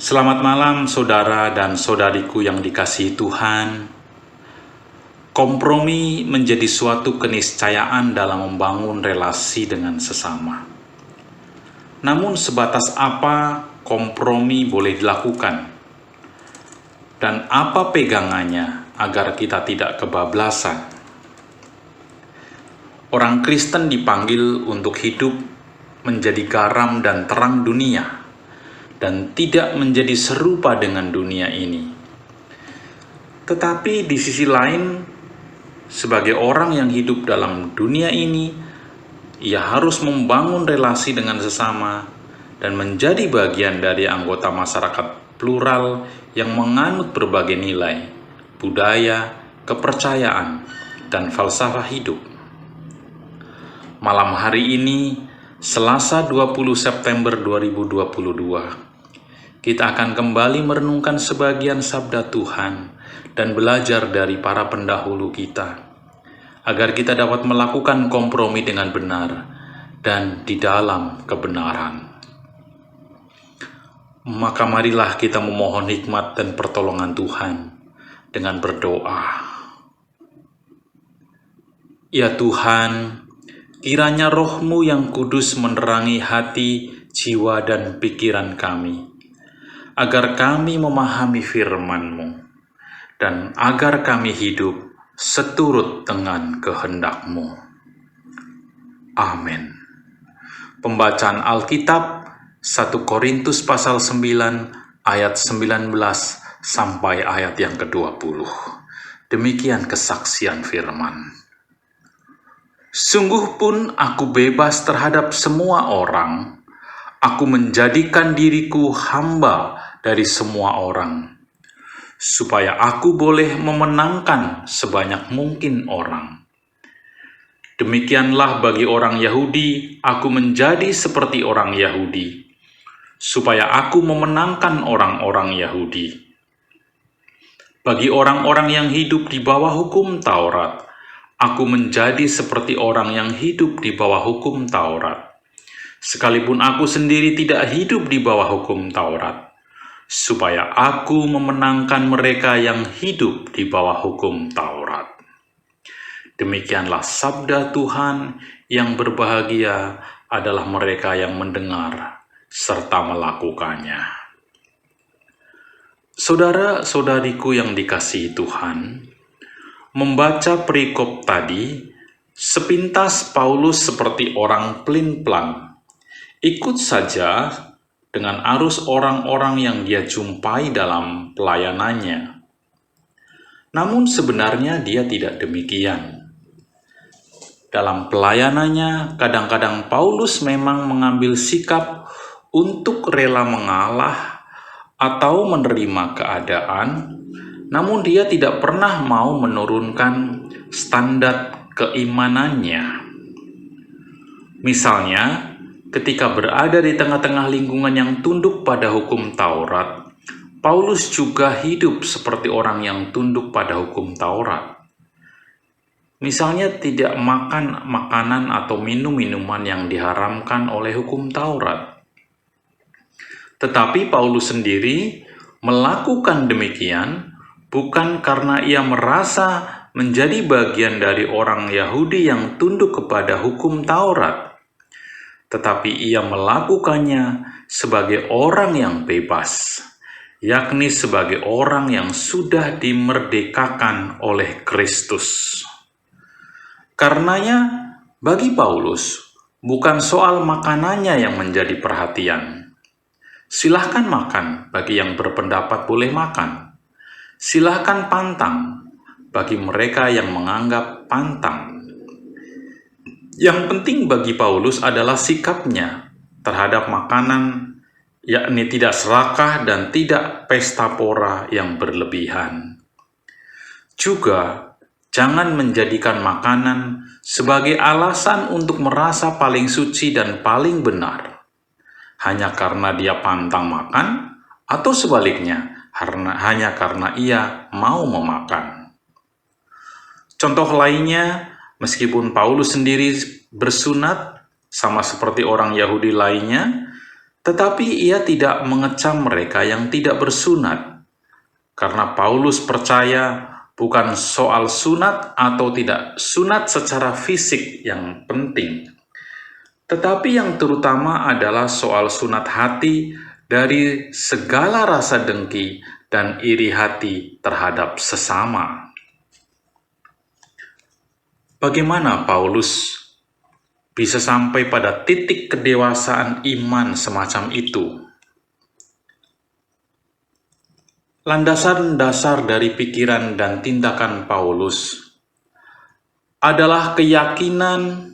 Selamat malam saudara dan saudariku yang dikasihi Tuhan. Kompromi menjadi suatu keniscayaan dalam membangun relasi dengan sesama. Namun sebatas apa kompromi boleh dilakukan? Dan apa pegangannya agar kita tidak kebablasan? Orang Kristen dipanggil untuk hidup menjadi garam dan terang dunia, dan tidak menjadi serupa dengan dunia ini. Tetapi di sisi lain, sebagai orang yang hidup dalam dunia ini, ia harus membangun relasi dengan sesama dan menjadi bagian dari anggota masyarakat plural yang menganut berbagai nilai, budaya, kepercayaan, dan falsafah hidup. Malam hari ini, Selasa 20 September 2022, kita akan kembali merenungkan sebagian sabda Tuhan dan belajar dari para pendahulu kita, agar kita dapat melakukan kompromi dengan benar dan di dalam kebenaran. Maka marilah kita memohon hikmat dan pertolongan Tuhan dengan berdoa. Ya Tuhan, kiranya Roh-Mu yang kudus menerangi hati, jiwa, dan pikiran kami, agar kami memahami firman-Mu, dan agar kami hidup seturut dengan kehendak-Mu. Amin. Pembacaan Alkitab 1 Korintus pasal 9 ayat 19 sampai ayat yang ke-20. Demikian kesaksian firman. Sungguh pun aku bebas terhadap semua orang. Aku menjadikan diriku hamba dari semua orang, supaya aku boleh memenangkan sebanyak mungkin orang. Demikianlah bagi orang Yahudi, aku menjadi seperti orang Yahudi, supaya aku memenangkan orang-orang Yahudi. Bagi orang-orang yang hidup di bawah hukum Taurat, aku menjadi seperti orang yang hidup di bawah hukum Taurat, sekalipun aku sendiri tidak hidup di bawah hukum Taurat, supaya aku memenangkan mereka yang hidup di bawah hukum Taurat. Demikianlah sabda Tuhan. Yang berbahagia adalah mereka yang mendengar serta melakukannya. Saudara-saudariku yang dikasihi Tuhan, membaca perikop tadi, sepintas Paulus seperti orang pelin-pelan, ikut saja dengan arus orang-orang yang dia jumpai dalam pelayanannya. Namun sebenarnya dia tidak demikian. Dalam pelayanannya, kadang-kadang Paulus memang mengambil sikap untuk rela mengalah atau menerima keadaan, namun dia tidak pernah mau menurunkan standar keimanannya. Misalnya, ketika berada di tengah-tengah lingkungan yang tunduk pada hukum Taurat, Paulus juga hidup seperti orang yang tunduk pada hukum Taurat. Misalnya tidak makan makanan atau minum minuman yang diharamkan oleh hukum Taurat. Tetapi Paulus sendiri melakukan demikian bukan karena ia merasa menjadi bagian dari orang Yahudi yang tunduk kepada hukum Taurat, tetapi ia melakukannya sebagai orang yang bebas, yakni sebagai orang yang sudah dimerdekakan oleh Kristus. Karenanya, bagi Paulus, bukan soal makanannya yang menjadi perhatian. Silahkan makan, bagi yang berpendapat boleh makan. Silahkan pantang, bagi mereka yang menganggap pantang. Yang penting bagi Paulus adalah sikapnya terhadap makanan, yakni tidak serakah dan tidak pesta pora yang berlebihan. Juga, jangan menjadikan makanan sebagai alasan untuk merasa paling suci dan paling benar, hanya karena dia pantang makan, atau sebaliknya, hanya karena ia mau memakan. Contoh lainnya, meskipun Paulus sendiri bersunat, sama seperti orang Yahudi lainnya, Tetapi ia tidak mengecam mereka yang tidak bersunat, karena Paulus percaya bukan soal sunat atau tidak sunat secara fisik yang penting, tetapi yang terutama adalah soal sunat hati dari segala rasa dengki dan iri hati terhadap sesama. Bagaimana Paulus bisa sampai pada titik kedewasaan iman semacam itu? Landasan dasar dari pikiran dan tindakan Paulus adalah keyakinan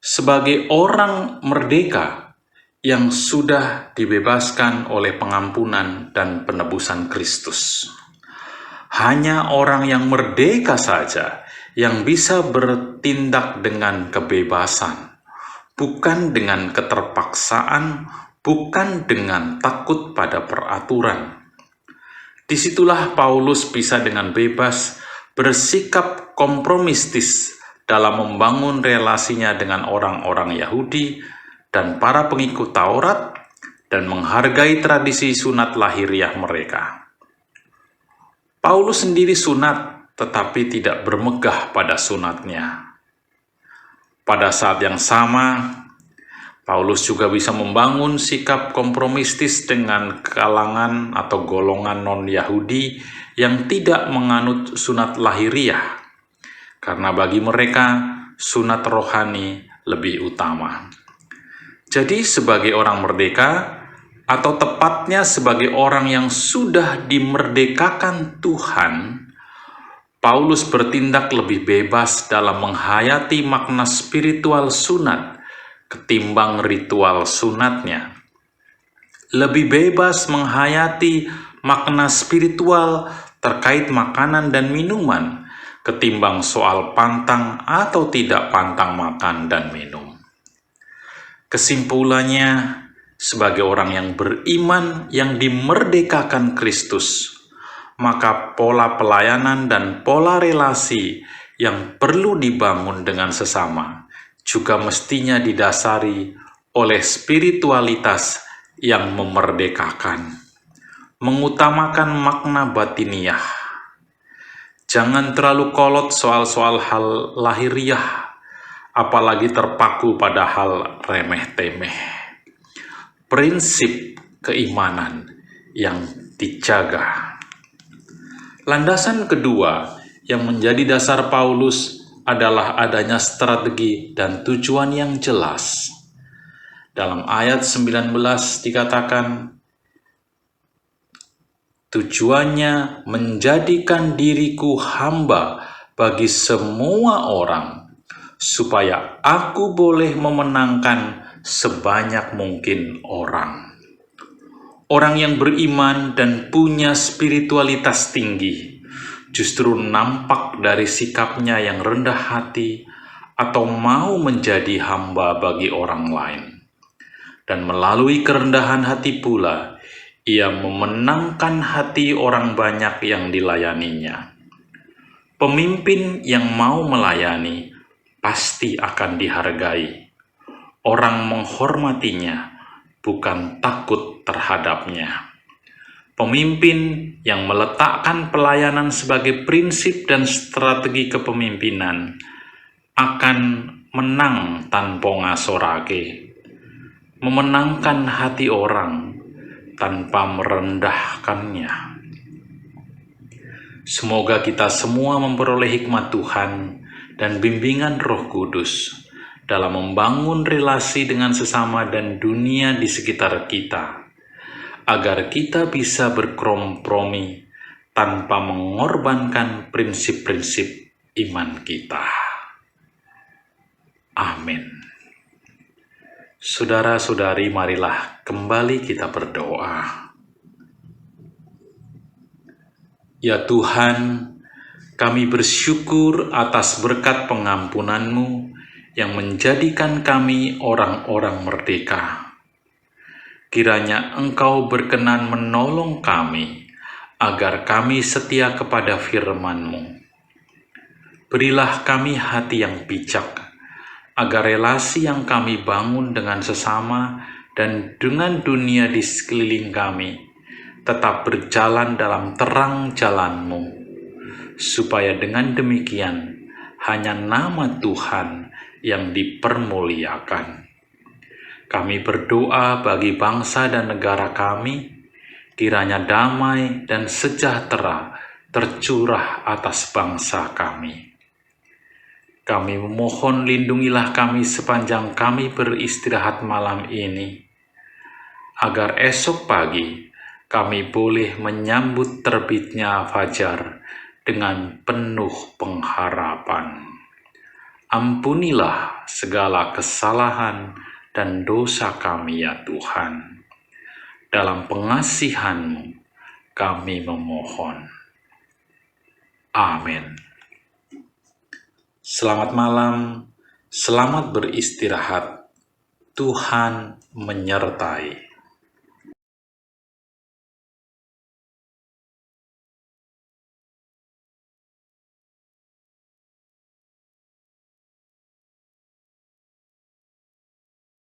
sebagai orang merdeka yang sudah dibebaskan oleh pengampunan dan penebusan Kristus. Hanya orang yang merdeka saja yang bisa bertindak dengan kebebasan, bukan dengan keterpaksaan, bukan dengan takut pada peraturan. Disitulah Paulus bisa dengan bebas bersikap kompromistis dalam membangun relasinya dengan orang-orang Yahudi dan para pengikut Taurat dan menghargai tradisi sunat lahiriah mereka. Paulus sendiri sunat, tetapi tidak bermegah pada sunatnya. Pada saat yang sama, Paulus juga bisa membangun sikap kompromistis dengan kalangan atau golongan non-Yahudi yang tidak menganut sunat lahiriah, karena bagi mereka sunat rohani lebih utama. Jadi sebagai orang merdeka, atau tepatnya sebagai orang yang sudah dimerdekakan Tuhan, Paulus bertindak lebih bebas dalam menghayati makna spiritual sunat ketimbang ritual sunatnya. Lebih bebas menghayati makna spiritual terkait makanan dan minuman ketimbang soal pantang atau tidak pantang makan dan minum. Kesimpulannya, sebagai orang yang beriman yang dimerdekakan Kristus, maka pola pelayanan dan pola relasi yang perlu dibangun dengan sesama juga mestinya didasari oleh spiritualitas yang memerdekakan, mengutamakan makna batiniah. Jangan terlalu kolot soal-soal hal lahiriah, apalagi terpaku pada hal remeh-temeh. Prinsip keimanan yang dijaga. Landasan kedua yang menjadi dasar Paulus adalah adanya strategi dan tujuan yang jelas. Dalam ayat 19 dikatakan, tujuannya menjadikan diriku hamba bagi semua orang, supaya aku boleh memenangkan sebanyak mungkin orang. Orang yang beriman dan punya spiritualitas tinggi justru nampak dari sikapnya yang rendah hati atau mau menjadi hamba bagi orang lain. Dan melalui kerendahan hati pula, ia memenangkan hati orang banyak yang dilayaninya. Pemimpin yang mau melayani pasti akan dihargai. Orang menghormatinya, bukan takut terhadapnya. Pemimpin yang meletakkan pelayanan sebagai prinsip dan strategi kepemimpinan akan menang tanpa ngasorake, memenangkan hati orang tanpa merendahkannya. Semoga kita semua memperoleh hikmat Tuhan dan bimbingan Roh Kudus dalam membangun relasi dengan sesama dan dunia di sekitar kita, agar kita bisa berkompromi tanpa mengorbankan prinsip-prinsip iman kita. Amin. Saudara-saudari, marilah kembali kita berdoa. Ya Tuhan, kami bersyukur atas berkat pengampunan-Mu yang menjadikan kami orang-orang merdeka. Kiranya Engkau berkenan menolong kami, agar kami setia kepada firman-Mu. Berilah kami hati yang bijak, agar relasi yang kami bangun dengan sesama dan dengan dunia di sekeliling kami tetap berjalan dalam terang jalan-Mu, supaya dengan demikian hanya nama Tuhan yang dipermuliakan. Kami berdoa bagi bangsa dan negara kami, kiranya damai dan sejahtera tercurah atas bangsa kami. Kami memohon lindungilah kami sepanjang kami beristirahat malam ini, agar esok pagi kami boleh menyambut terbitnya fajar dengan penuh pengharapan. Ampunilah segala kesalahan dan dosa kami ya Tuhan. Dalam pengasihan-Mu kami memohon. Amin. Selamat malam, selamat beristirahat. Tuhan menyertai.